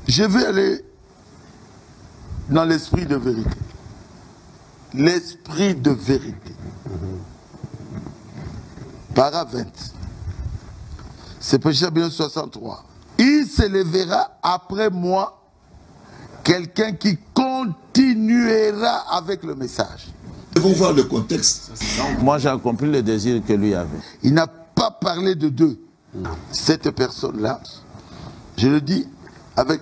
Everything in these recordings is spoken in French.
Je vais aller dans l'esprit de vérité. L'esprit de vérité. Para 20. C'est Péché 63. Il s'élèvera après moi quelqu'un qui continuera avec le message. Nous devons voir le contexte. Moi, j'ai compris le désir que lui avait. Il n'a pas parlé de deux. Cette personne-là, je le dis avec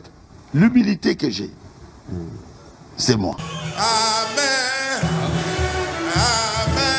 l'humilité que j'ai. C'est moi. Amen. Amen.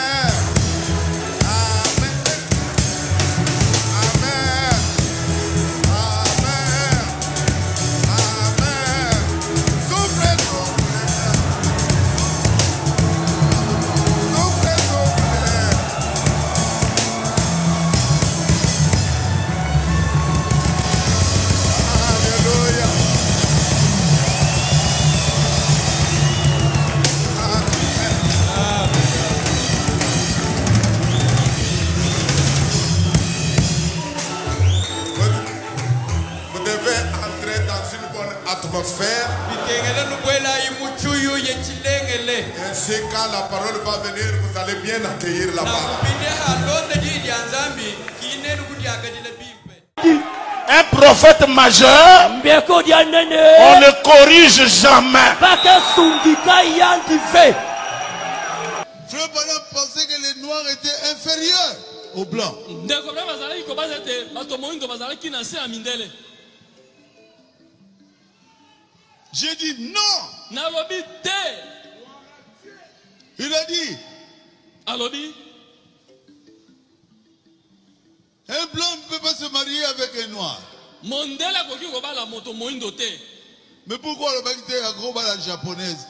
Atmosphère. Ainsi quand la parole va venir, vous allez bien accueillir la parole. Un prophète majeur, on ne corrige jamais. Frère Branham pensait que les noirs étaient inférieurs aux blancs. J'ai dit non. Il a dit. Un blanc ne peut pas se marier avec un noir. Mais pourquoi le mec était un gros bal japonaise?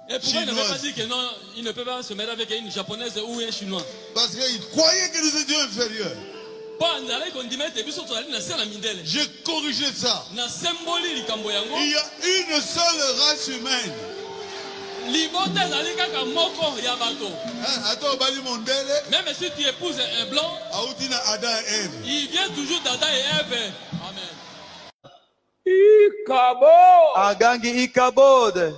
Et pourquoi il ne veut pas dire que non, il ne peut pas se marier avec une japonaise ou un chinois? Parce qu'il croyait que nous étions inférieurs. J'ai corrigé ça. Il y a une seule race humaine. Même si tu épouses un blanc, il vient toujours d'Adam et Ève. Amen. Agangi ikabode.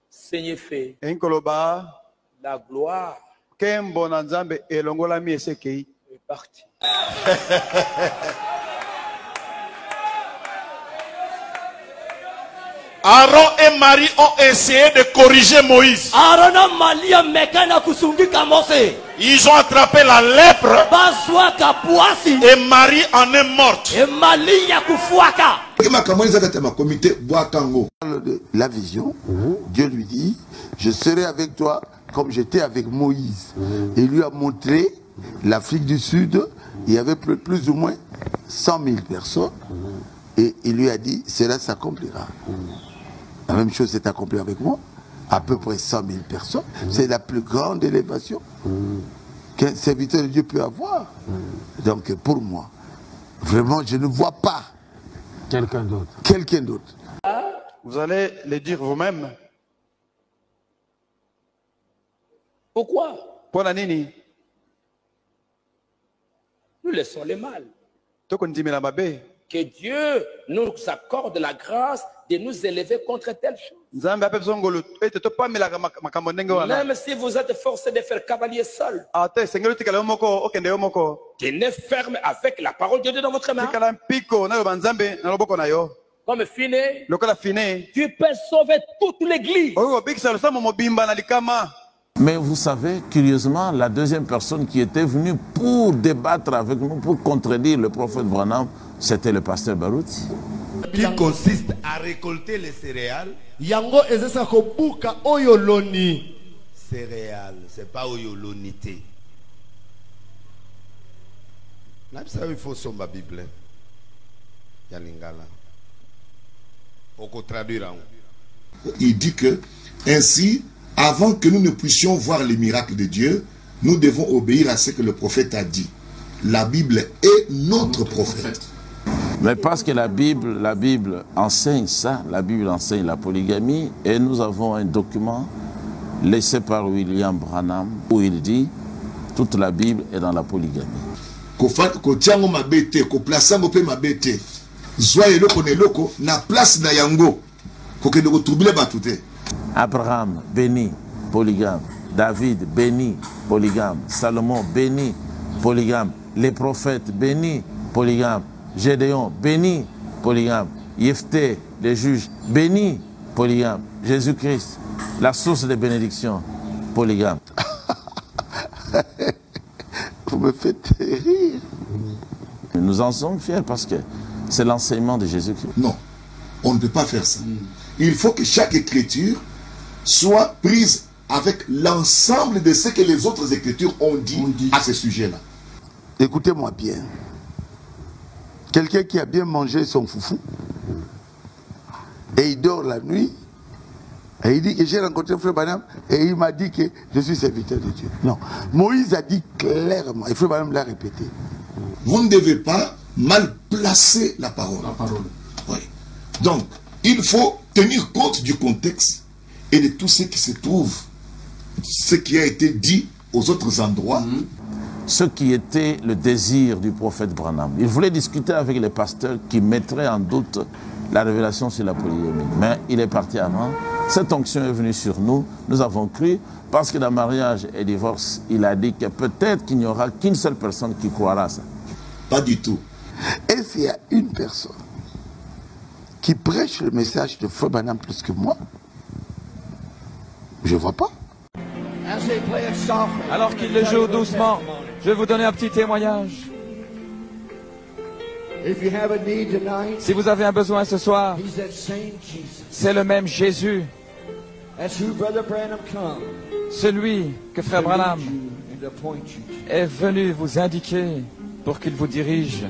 Seigneur fait. Enkoloba. La gloire. Kembo na Nzambe elongola mi esekei. Est parti. Aaron et Marie ont essayé de corriger Moïse. Ils ont attrapé la lèpre et Marie en est morte. La vision, Dieu lui dit, je serai avec toi comme j'étais avec Moïse. Et il lui a montré l'Afrique du Sud, il y avait plus ou moins 100 000 personnes. Et il lui a dit, cela s'accomplira. La même chose s'est accomplie avec moi. À peu près 100 000 personnes. C'est la plus grande élévation qu'un serviteur de Dieu peut avoir. Donc pour moi, vraiment, je ne vois pas quelqu'un d'autre. Quelqu'un d'autre. Vous allez le dire vous-même. Pourquoi? Pour la nini. Nous laissons les mal. Que Dieu nous accorde la grâce de nous élever contre telle chose. Même si vous êtes forcé de faire cavalier seul, tenez ferme avec la parole de Dieu dans votre main. Comme Finé, tu peux sauver toute l'église. Mais vous savez, curieusement, la deuxième personne qui était venue pour débattre avec nous, pour contredire le prophète Branham, c'était le pasteur Barouti. Qui consiste à récolter les céréales. Yango ezesa kobuka oyoloni. Céréales, c'est pas oyolonité. Il faut sommer la Bible. Il dit que ainsi, avant que nous ne puissions voir les miracles de Dieu, nous devons obéir à ce que le prophète a dit. La Bible est notre prophète. Mais parce que la Bible enseigne ça, la Bible enseigne la polygamie, et nous avons un document laissé par William Branham où il dit toute la Bible est dans la polygamie. zwa eloko na eloko na place na yango kokende kotroubler bato te. Abraham, béni, polygame. David, béni, polygame. Salomon, béni, polygame. Les prophètes, béni, polygame. Gédéon, béni, polygame. Jephthé, les juges, béni, polygame. Jésus-Christ, la source des bénédictions, polygame. Vous me faites rire. Nous en sommes fiers parce que c'est l'enseignement de Jésus-Christ. Non, on ne peut pas faire ça. Il faut que chaque écriture soit prise avec l'ensemble de ce que les autres écritures ont dit à ce sujet-là. Écoutez-moi bien. Quelqu'un qui a bien mangé son foufou et il dort la nuit et il dit que j'ai rencontré Frère Branham et il m'a dit que je suis serviteur de Dieu. Non. Moïse a dit clairement, et Frère Branham l'a répété. Vous ne devez pas mal placer la parole. Oui. Donc, il faut tenir compte du contexte et de tout ce qui se trouve, ce qui a été dit aux autres endroits. Ce qui était le désir du prophète Branham. Il voulait discuter avec les pasteurs qui mettraient en doute la révélation sur la polygamie. Mais il est parti avant. Cette onction est venue sur nous. Nous avons cru parce que dans mariage et divorce, il a dit que peut-être qu'il n'y aura qu'une seule personne qui croira à ça. Pas du tout. Et s'il y a une personne qui prêche le message de Frère Branham plus que moi, je ne vois pas. Alors qu'il le joue doucement, je vais vous donner un petit témoignage. Si vous avez un besoin ce soir, c'est le même Jésus. Celui que Frère Branham est venu vous indiquer pour qu'il vous dirige.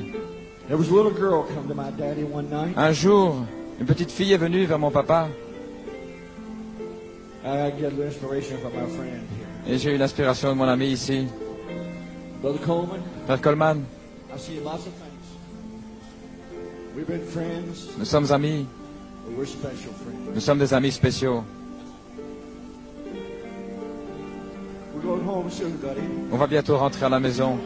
Un jour, une petite fille est venue vers mon papa. Et j'ai eu l'inspiration de mon ami ici. Frère Coleman, nous sommes amis. Nous sommes des amis spéciaux. On va bientôt rentrer à la maison.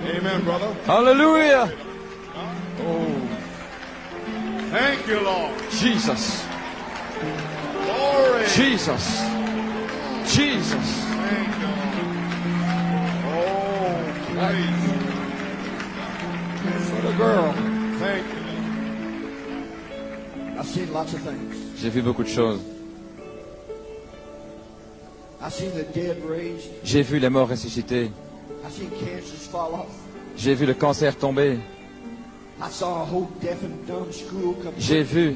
Amen, brother. Hallelujah. Oh. Thank you, Lord. Jesus. Glory. Jesus. Jesus. Thank you. Oh, praise. For the girl. Thank you. I've seen lots of things. J'ai vu beaucoup de choses. I've seen the dead raised. J'ai vu les morts ressuscités. I've seen cancers fall off. J'ai vu le cancer tomber. I saw a whole deaf and dumb school come. J'ai vu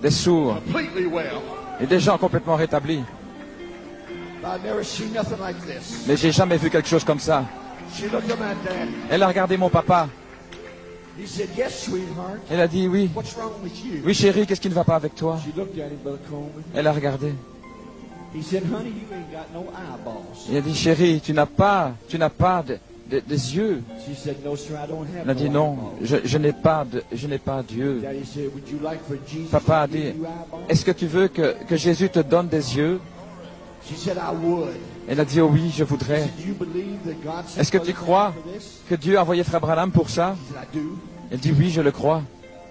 des sourds Completely well. et des gens complètement rétablis. I've never seen nothing like this. Mais j'ai jamais vu quelque chose comme ça. She looked at my daddy. Elle a regardé mon papa. He said, "Yes, sweetheart." Elle a dit oui. What's wrong with you? Oui chérie, qu'est-ce qui ne va pas avec toi? She looked at him, Brother Coleman. Elle a regardé. He said, "Honey, you ain't got no eyeballs." Il a dit chérie, tu n'as pas des yeux. She said, "No, sir, I don't have Elle a dit no non, eyeballs." je n'ai pas Dieu. Daddy said, "Would you like for Jesus Papa a to give dit, you eyeballs?" est-ce que tu veux que Jésus te donne des yeux? She said, "I would." Elle a dit oh oui, je voudrais. He said, "Do you believe that God sent Est-ce que tu Brother crois Branham for this?" que Dieu a envoyé Frère Branham pour ça? He said, "I do." Elle dit oui, je le crois.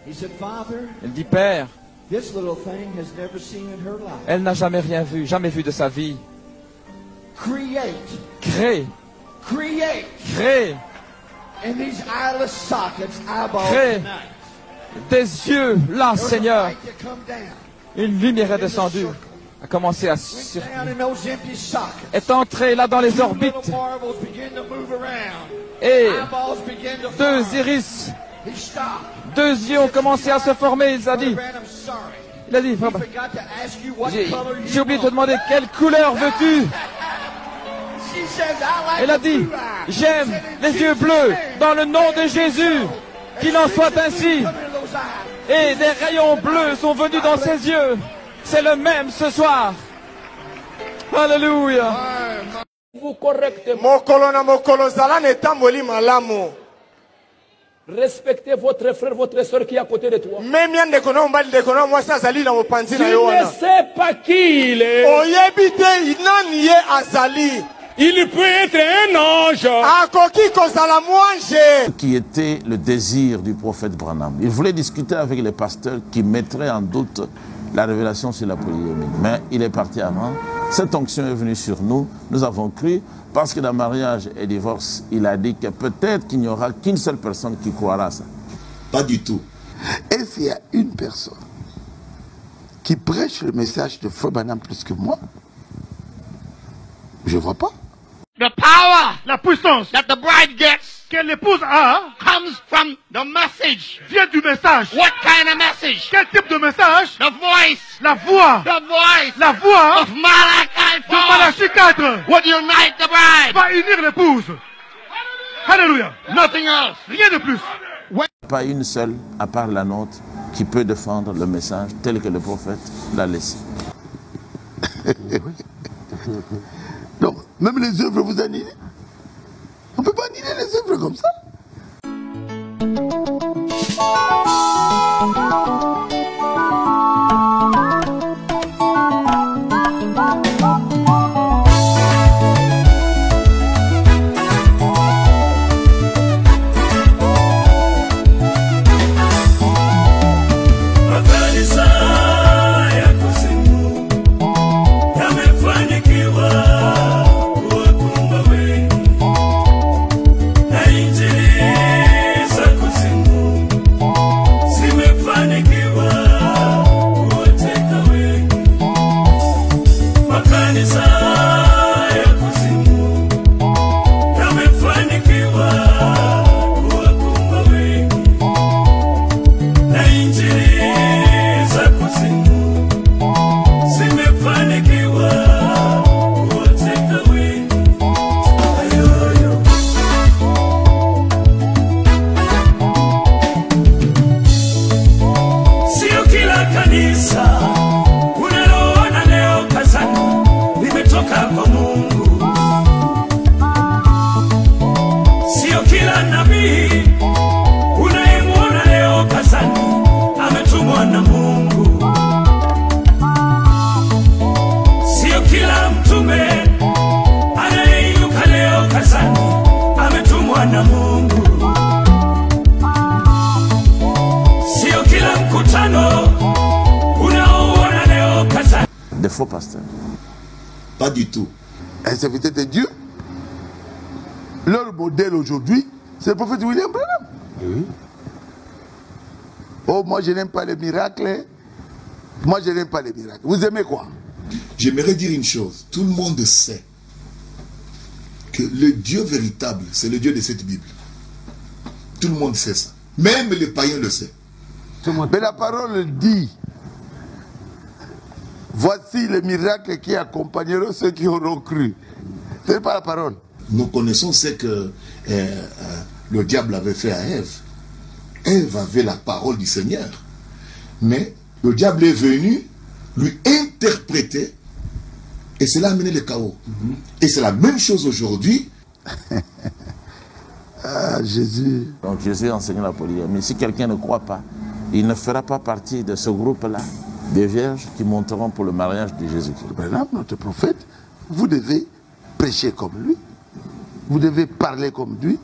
He said, "Father, Elle dit Père, this little thing has never seen in her life. elle n'a jamais rien vu, jamais vu de sa vie. Create, Crée, create in these eyeless sockets, eyeballs crée tonight. des yeux là, There was a Seigneur. light that come down. Une lumière est descendue, a commencé à Went circuler, down in those empty sockets. est entrée là dans les Two orbites little marbles began to move around. et Eyeballs began to deux form. iris, He stopped. deux yeux ont commencé à se former. Il a Brother dit, Branham, sorry. il a dit, He Frère, forgot to ask you what j'ai color j'ai you oublié de te want. demander quelle couleur veux-tu? She says, "I like Elle a the dit, blue eyes." j'aime He said, "In les yeux Jesus' bleus name." dans le nom de Jésus. Qu'il en soit ainsi. Et des rayons bleus sont venus dans ses yeux. C'est le même ce soir. Alléluia. Vous correctement. Mokolo na mokolo zala netamboli malamu. Respectez votre frère, votre soeur qui est à côté de toi. Même ya ndeko na mobali ndeko na mwasi azali na mopanzi Tu na yo ne wana. sais pas qui il est. Oyebi te nani ye azali. Il peut être un ange. Qui était le désir du prophète Branham. Il voulait discuter avec les pasteurs qui mettraient en doute la révélation sur la polygamie. Mais il est parti avant. Cette onction est venue sur nous. Nous avons cru. Parce que dans mariage et divorce, il a dit que peut-être qu'il n'y aura qu'une seule personne qui croira à ça. Pas du tout. Et s'il y a une personne qui prêche le message de Frère Branham plus que moi, je ne vois pas. The power, La puissance that the bride gets que l'épouse a comes from the message. vient du message. What kind of message? Quel type de message? The voice. La voix. The voice La voix of Malachi 4 de Malachie 4 would unite the bride. va unir l'épouse. Alléluia. Nothing else. Rien de plus. Pas une seule, à part la nôtre, qui peut défendre le message tel que le prophète l'a laissé. Donc, même les œuvres vous annulez. On ne peut pas annuler les œuvres comme ça. Des faux pasteurs. Pas du tout. Un serviteur de Dieu, leur modèle aujourd'hui, c'est le prophète William Branham. Oui. Oh, moi je n'aime pas les miracles. Moi je n'aime pas les miracles. Vous aimez quoi? J'aimerais dire une chose. Tout le monde sait que le Dieu véritable, c'est le Dieu de cette Bible. Tout le monde sait ça. Même les païens le savent. Mais la parole dit, voici les miracles qui accompagneront ceux qui auront cru. Ce n'est pas la parole. Nous connaissons ce que le diable avait fait à Ève. Ève avait la parole du Seigneur. Mais le diable est venu lui interpréter et cela a amené le chaos. Et c'est la même chose aujourd'hui. Ah, Jésus. Donc Jésus enseigne la polygamie. Si quelqu'un ne croit pas, il ne fera pas partie de ce groupe-là, des vierges qui monteront pour le mariage de Jésus-Christ. Notre prophète, vous devez prêcher comme lui. Vous devez parler comme lui.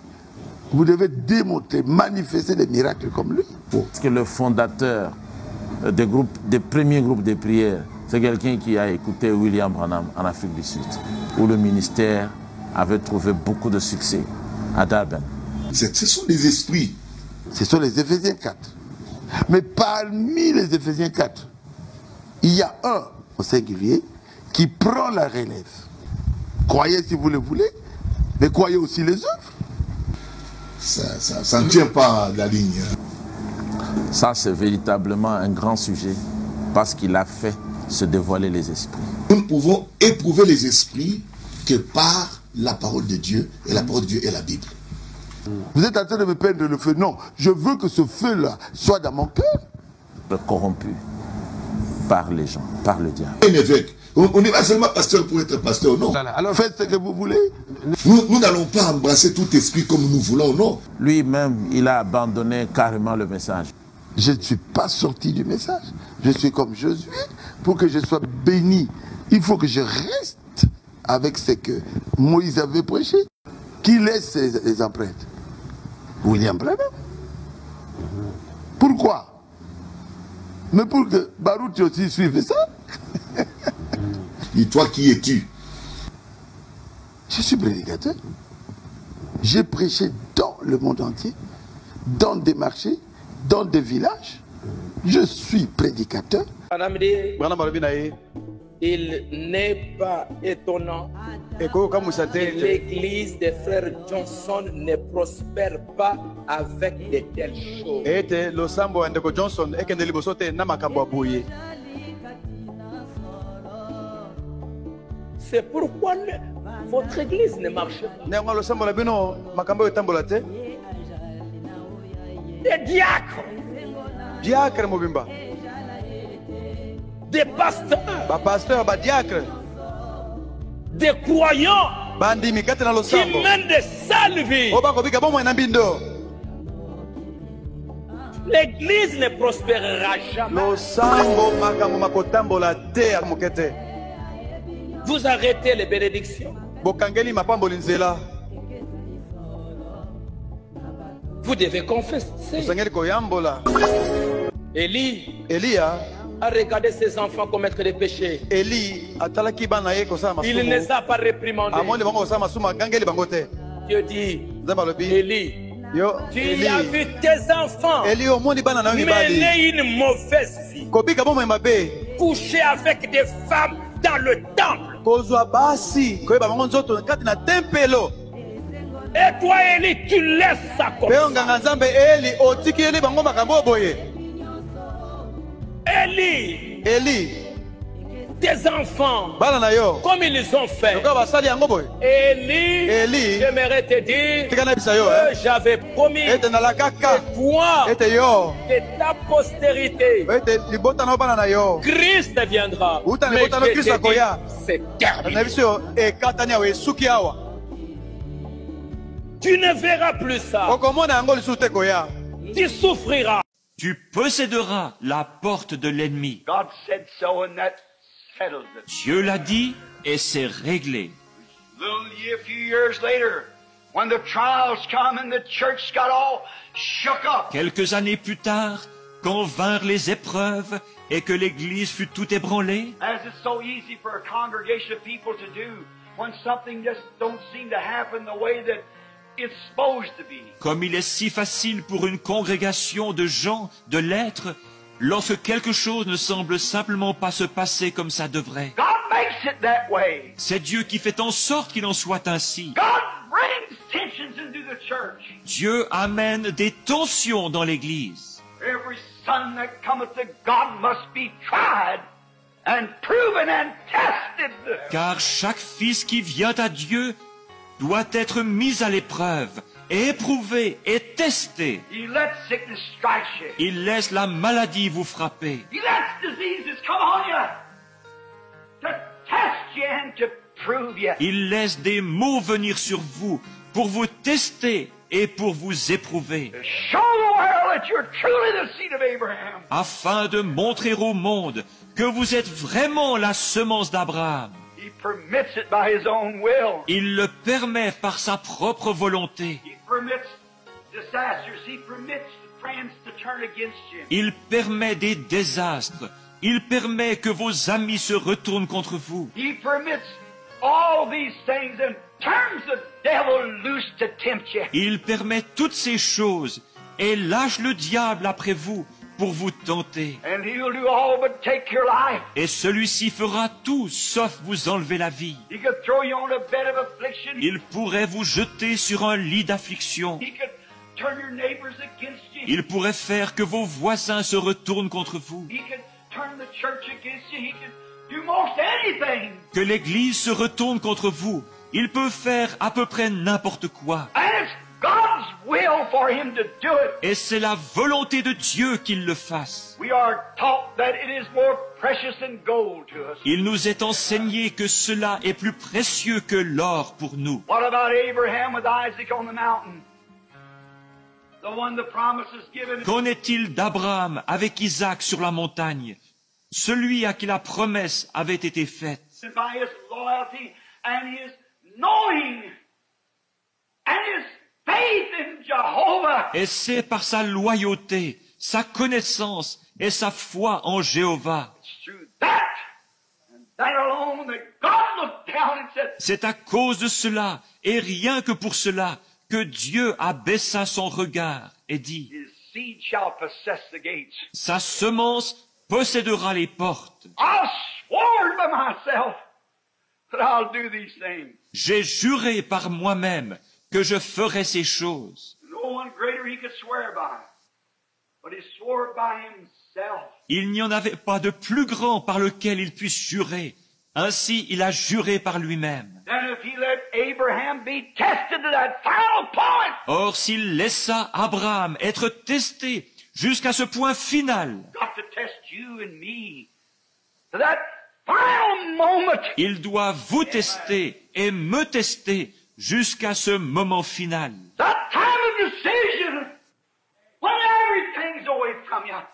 Vous devez démontrer, manifester des miracles comme lui. Parce que le fondateur des premiers groupes de prière, c'est quelqu'un qui a écouté William Branham en Afrique du Sud, où le ministère avait trouvé beaucoup de succès à Durban. Ce sont des esprits. Ce sont les Éphésiens 4. Mais parmi les Éphésiens 4, il y a un au singulier qui prend la relève. Croyez si vous le voulez, mais croyez aussi les œuvres. Ça ne tient pas la ligne. Ça, c'est véritablement un grand sujet parce qu'il a fait se dévoiler les esprits. Nous ne pouvons éprouver les esprits que par la parole de Dieu, et la parole de Dieu est la Bible. Vous êtes en train de me peindre le feu. Non, je veux que ce feu-là soit dans mon cœur. Corrompu par les gens, par le diable. Un évêque, on n'est pas seulement pasteur pour être pasteur, non. Alors faites ce que vous voulez. Nous n'allons pas embrasser tout esprit comme nous voulons, non. Lui-même, il a abandonné carrément le message. Je ne suis pas sorti du message. Je suis comme Josué. Pour que je sois béni, il faut que je reste avec ce que Moïse avait prêché. Qui laisse les empreintes? William Branham. Pourquoi? Mais pour que Baruch aussi suive ça. Et toi, qui es-tu? Je suis prédicateur. J'ai prêché dans le monde entier, dans des marchés, dans des villages. Je suis prédicateur. Il n'est pas étonnant que l'église des frères Johnson ne prospère pas avec de telles choses. C'est pourquoi votre église ne marche pas. Des diacres, des pasteurs, des croyants qui mènent des sales vies. L'église ne prospérera jamais. Vous arrêtez les bénédictions. Vous devez confesser. Élie a regardé ses enfants commettre des péchés. Il ne les a pas réprimandés. Dieu dit, Élie, tu as vu tes enfants mener une mauvaise vie, coucher avec des femmes dans le temple. Et toi, Élie, tu laisses ça comme ça. Élie, tes enfants, comme ils ont fait. Élie, j'aimerais te dire que j'avais promis que toi et ta postérité, Christ viendra. Mais je te dis, c'est terminé. Tu ne verras plus ça. Tu souffriras. Tu posséderas la porte de l'ennemi. Dieu l'a dit et c'est réglé. Quelques années plus tard, quand vinrent les épreuves et que l'Église fut tout ébranlée, comme il est si facile pour une congrégation de gens de l'être, lorsque quelque chose ne semble simplement pas se passer comme ça devrait. C'est Dieu qui fait en sorte qu'il en soit ainsi. Dieu amène des tensions dans l'Église. Car chaque fils qui vient à Dieu doit être mis à l'épreuve, éprouvé et testé. Il laisse la maladie vous frapper. Il laisse des maux venir sur vous pour vous tester et pour vous éprouver, afin de montrer au monde que vous êtes vraiment la semence d'Abraham. Il le permet par sa propre volonté. Il permet des désastres. Il permet que vos amis se retournent contre vous. Il permet toutes ces choses et lâche le diable après vous pour vous tenter. Et celui-ci fera tout sauf vous enlever la vie. Il pourrait vous jeter sur un lit d'affliction. Il pourrait faire que vos voisins se retournent contre vous. Que l'Église se retourne contre vous. Il peut faire à peu près n'importe quoi. Et c'est la volonté de Dieu qu'il le fasse. Il nous est enseigné que cela est plus précieux que l'or pour nous. Qu'en est-il d'Abraham avec Isaac sur la montagne, celui à qui la promesse avait été faite? knowing and his faith in Jehovah. Et c'est par sa loyauté, sa connaissance et sa foi en Jéhovah. C'est à cause de cela, et rien que pour cela, que Dieu abaissa son regard et dit, sa semence possédera les portes. J'ai juré par moi-même que je ferai ces choses. Il n'y en avait pas de plus grand par lequel il puisse jurer. Ainsi, il a juré par lui-même. Or, s'il laissa Abraham être testé jusqu'à ce point final, il doit vous tester et me tester jusqu'à ce moment final.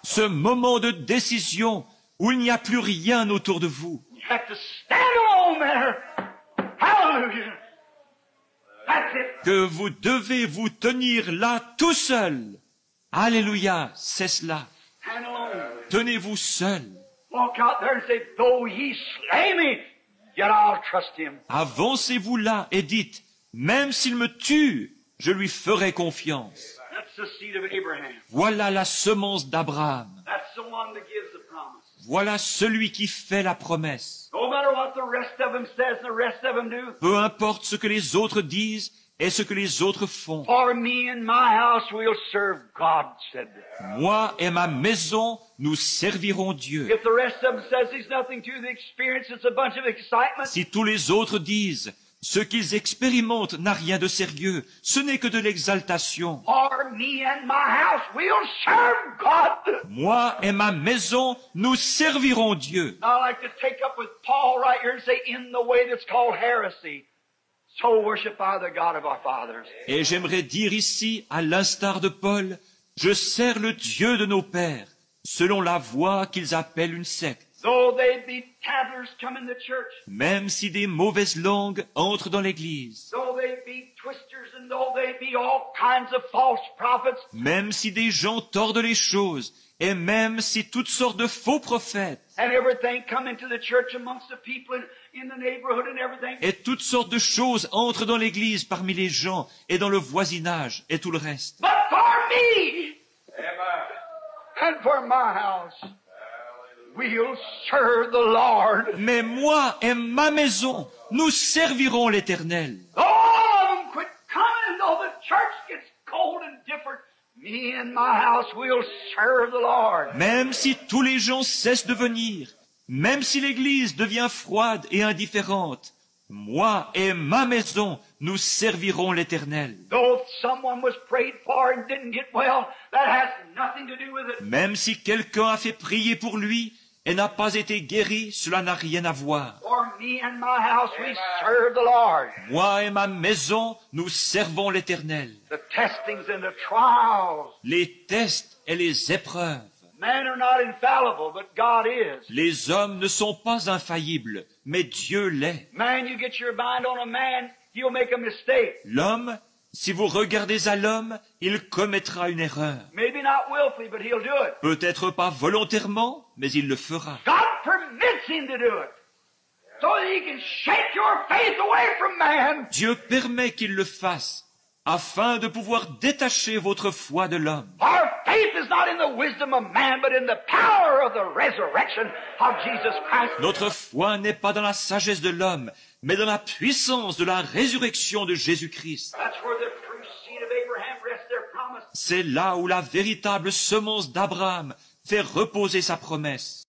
Ce moment de décision où il n'y a plus rien autour de vous. Que vous devez vous tenir là tout seul. Alléluia, c'est cela. Tenez-vous seul. Avancez-vous là et dites, même s'il me tue, je lui ferai confiance. Voilà la semence d'Abraham. Voilà celui qui fait la promesse. Peu importe ce que les autres disent et ce que les autres font. Moi et ma maison, nous servirons Dieu. Si tous les autres disent ce qu'ils expérimentent n'a rien de sérieux, ce n'est que de l'exaltation. Moi et ma maison, nous servirons Dieu. Et j'aimerais dire ici, à l'instar de Paul, je sers le Dieu de nos pères, selon la voie qu'ils appellent une secte. Même si des mauvaises langues entrent dans l'Église, même si des gens tordent les choses, et même si toutes sortes de faux prophètes, et toutes sortes de choses entrent dans l'Église parmi les gens et dans le voisinage et tout le reste. Mais moi et ma maison, nous servirons l'Éternel. Même si tous les gens cessent de venir, même si l'Église devient froide et indifférente, moi et ma maison, nous servirons l'Éternel. Même si quelqu'un a fait prier pour lui et n'a pas été guéri, cela n'a rien à voir. Moi et ma maison, nous servons l'Éternel. Les tests et les épreuves. Les hommes ne sont pas infaillibles, mais Dieu l'est. L'homme, si vous regardez à l'homme, il commettra une erreur. Peut-être pas volontairement, mais il le fera. Dieu permet qu'il le fasse, afin de pouvoir détacher votre foi de l'homme. Notre foi n'est pas dans la sagesse de l'homme, mais dans la puissance de la résurrection de Jésus-Christ. C'est là où la véritable semence d'Abraham fait reposer sa promesse.